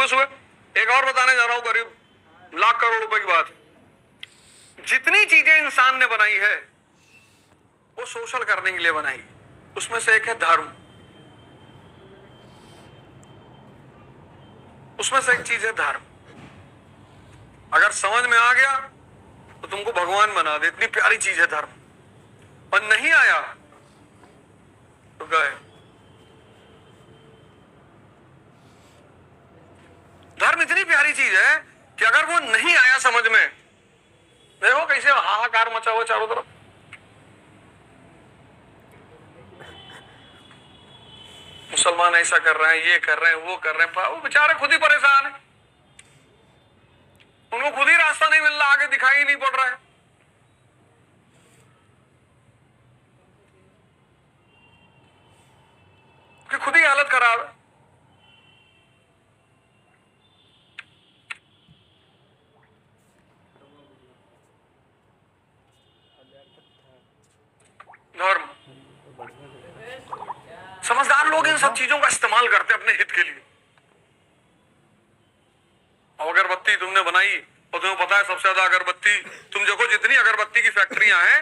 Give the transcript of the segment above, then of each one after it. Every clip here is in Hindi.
कंफ्यूज हुए? एक और बताने जा रहा हूं, करीब लाख करोड़ रुपए की बात। जितनी चीजें इंसान ने बनाई है वो सोशल करने के लिए बनाई। उसमें से एक है धर्म, उसमें से एक चीज है धर्म। अगर समझ में आ गया तो तुमको भगवान बना दे, इतनी प्यारी चीज है धर्म। और नहीं आया तो गए। धर्म इतनी प्यारी चीज है कि अगर वो नहीं आया समझ में, देखो कैसे हाहाकार मचा हुआ चारों तरफ। मुसलमान ऐसा कर रहे हैं, ये कर रहे हैं, वो कर रहे हैं, वो बेचारे खुद ही परेशान है। उनको खुद ही रास्ता नहीं मिल रहा, आगे दिखाई ही नहीं पड़ रहा है। कि खुद ही हालत खराब है। धर्म, समझदार लोग इन सब चीजों का इस्तेमाल करते हैं अपने हित के लिए। अगरबत्ती तुमने बनाई और तुम्हें पता है सबसे ज्यादा अगरबत्ती, तुम देखो जितनी अगरबत्ती की फैक्ट्रियां हैं,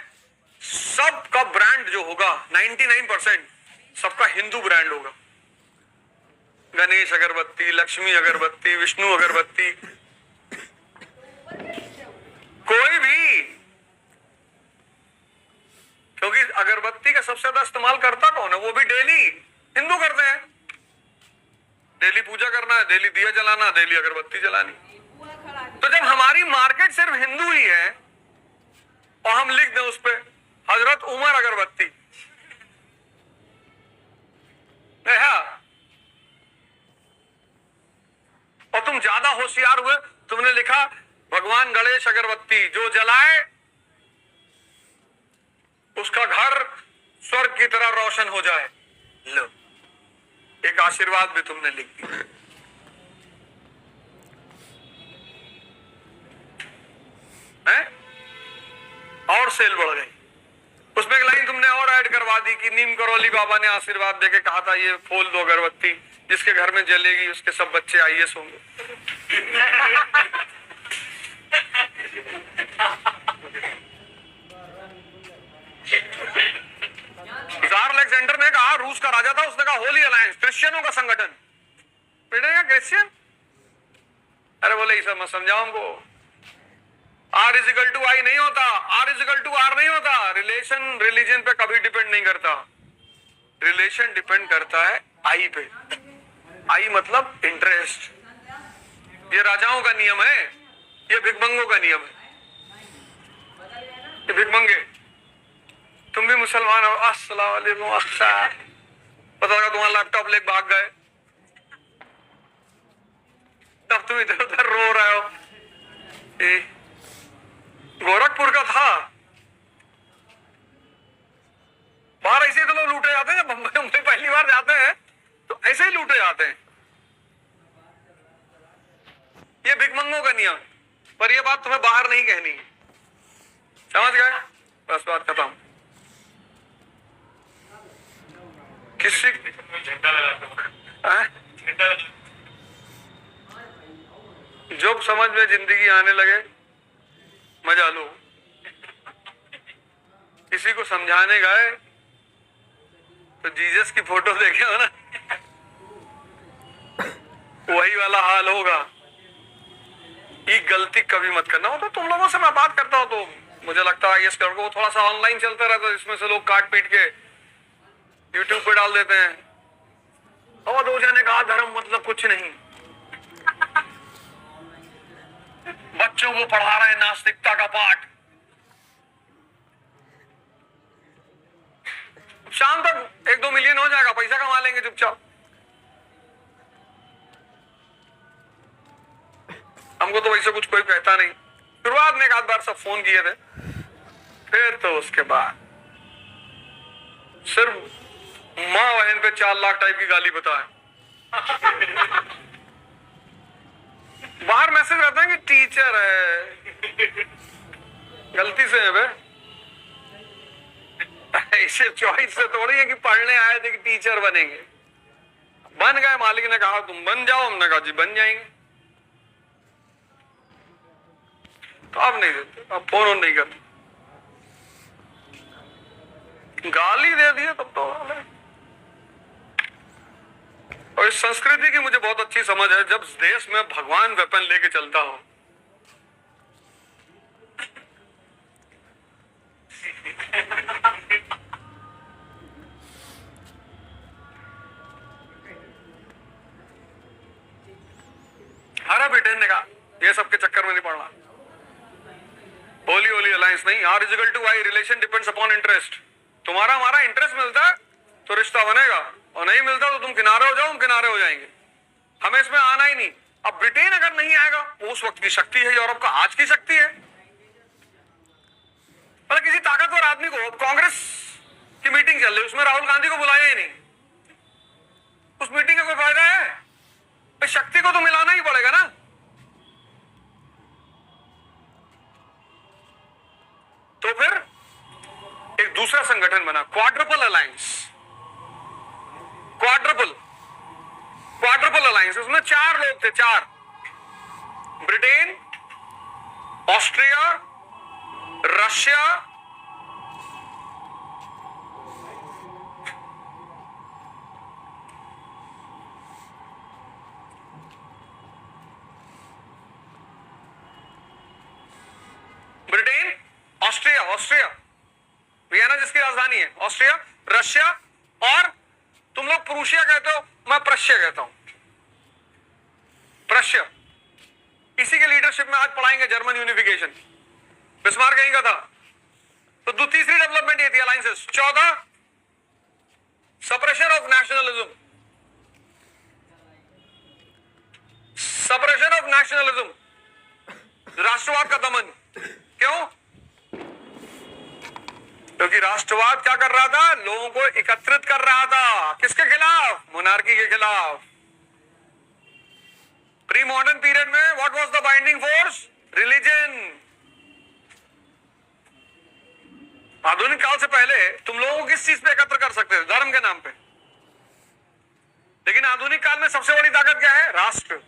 सबका ब्रांड जो होगा 99% सबका हिंदू ब्रांड होगा। गणेश अगरबत्ती, लक्ष्मी अगरबत्ती, विष्णु अगरबत्ती, कोई भी। क्योंकि अगरबत्ती का सबसे ज्यादा इस्तेमाल करता कौन है? वो भी डेली हिंदू करते हैं। डेली पूजा करना है, डेली दिया जलाना, डेली अगरबत्ती जलानी। तो जब हमारी मार्केट सिर्फ हिंदू ही है और हम लिख दें उस पे हजरत उमर अगरबत्ती, और तुम ज्यादा होशियार हुए, तुमने लिखा भगवान गणेश अगरबत्ती, जो जलाए उसका घर स्वर्ग की तरह रोशन हो जाए। लो, एक आशीर्वाद भी तुमने लिख दिया। और सेल बढ़ गई। उसमें एक लाइन तुमने और ऐड करवा दी कि नीम करौली बाबा ने आशीर्वाद देके कहा था, ये खोल दो अगरबत्ती, जिसके घर में जलेगी उसके सब बच्चे आईएएस होंगे। जार अलेक्जेंडर ने कहा, रूस का राजा था, उसने कहा होली अलायंस, क्रिश्चियनों का संगठन। बेटा क्रिश्चियन? अरे बोले सब मत समझाओ हमको। R इजिकल टू आई नहीं होता, R इजिकल टू R नहीं होता। रिलेशन रिलीजन पे कभी डिपेंड नहीं करता। रिलेशन डिपेंड करता है आई पे। आई मतलब इंटरेस्ट। ये राजाओं का नियम है, ये भिखमंगों का नियम है। ये भिखमंगे, तुम भी मुसलमान हो, अस्सलाम वालेकुम, अच्छा पता लगा तुम्हारा लैपटॉप लेके भाग गए, तब तुम इधर उधर रो रहे हो। गोरखपुर का था, बाहर ऐसे तो लोग लूटे जाते हैं। जब मुंबई पहली बार जाते हैं तो ऐसे ही लूटे जाते हैं। ये भिखमंगों का नियम, पर ये बात तुम्हें बाहर नहीं कहनी, समझ गए? बस बात खत्म। किसी जब समझ में जिंदगी आने लगे मजा लो। किसी को समझाने गए तो जीसस की फोटो देखे हो ना, वही वाला हाल होगा। ये गलती कभी मत करना। हो तो तुम लोगों से मैं बात करता हूं तो मुझे लगता है यस करो, थोड़ा सा ऑनलाइन चलता रहता है, इसमें से लोग काट पीट के यूट्यूब पे डाल देते हैं। और दो जने कहा धर्म मतलब कुछ नहीं, बच्चों को पढ़ा रहे हैं नास्तिकता का पाठ। शाम तक 1-2 मिलियन हो जाएगा, पैसा कमा लेंगे चुपचाप। हमको तो वैसे कुछ कोई कहता नहीं। शुरुआत में एक आध बार सब फोन किए थे, फिर तो उसके बाद सिर्फ माँ बहन पे 4 लाख टाइप की गाली बताए। बाहर मैसेज रहता है कि टीचर है, गलती से है बे। ऐसे चॉइस से थोड़ी है कि पढ़ने आए थे कि टीचर बनेंगे। बन गए, मालिक ने कहा तुम बन जाओ, हमने कहा जी बन जाएंगे। अब नहीं देते, अब फोन ऑन नहीं करते, गाली दे दिए तब तो। और इस संस्कृति की मुझे बहुत अच्छी समझ है, जब देश में भगवान वेपन लेके चलता हो हरा ब्रिटेन ने कहा ये सबके चक्कर में नहीं पड़ना, होली होली अलायंस नहीं, R is equal to Y, relation depends upon interest. तुम्हारा हमारा इंटरेस्ट मिलता है तो रिश्ता बनेगा, और नहीं मिलता तो तुम किनारे हो जाओ, हम किनारे हो जाएंगे, हमें इसमें आना ही नहीं। अब ब्रिटेन अगर नहीं आएगा, उस वक्त की शक्ति है यूरोप का, आज की शक्ति है। मतलब किसी ताकतवर आदमी को, कांग्रेस की मीटिंग चल रही, उसमें राहुल गांधी को बुलाया ही नहीं, उस मीटिंग का कोई फायदा है? तो शक्ति को तो मिलाना ही पड़ेगा ना। तो फिर एक दूसरा संगठन बना, क्वाड्रुपल अलायंस। क्वाड्रुपल अलायंस, उसमें 4 लोग थे, 4, Britain, Austria, Russia, Austria Vienna जिसकी राजधानी है, ऑस्ट्रिया, रशिया, और तुम लोग प्रूशिया कहते हो, मैं प्रशिया कहता हूं, प्रशिया। इसी के लीडरशिप में आज पढ़ाएंगे जर्मन यूनिफिकेशन, बिस्मार्क कहीं का था। तो तीसरी डेवलपमेंट ये थी alliances. 14 suppression of nationalism, suppression of nationalism, राष्ट्रवाद का दमन। क्यों? क्योंकि राष्ट्रवाद क्या कर रहा था? लोगों को एकत्रित कर रहा था, किसके खिलाफ? मोनार्की के खिलाफ। प्री मॉडर्न पीरियड में what was the binding force? Religion. आधुनिक काल से पहले तुम लोगों को किस चीज पे एकत्र कर सकते थे? धर्म के नाम पे। लेकिन आधुनिक काल में सबसे बड़ी ताकत क्या है? राष्ट्र।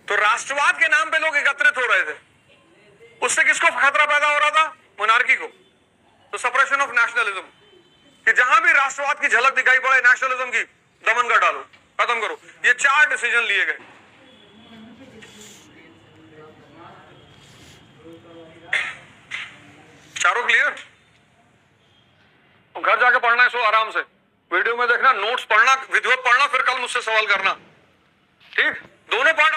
तो राष्ट्रवाद के नाम पे लोग एकत्रित हो रहे थे, उससे किसको खतरा पैदा हो रहा था? मोनार्की को। तो सप्रेशन ऑफ नेशनलिज्म, कि जहां भी राष्ट्रवाद की झलक दिखाई पड़े, नेशनलिज्म की, दमन कर डालो, खत्म करो। ये 4 डिसीजन लिए गए। चारों क्लियर? घर जाके पढ़ना है, सो आराम से वीडियो में देखना, नोट्स पढ़ना, विधिवत पढ़ना, फिर कल मुझसे सवाल करना, ठीक? दोनों पार्ट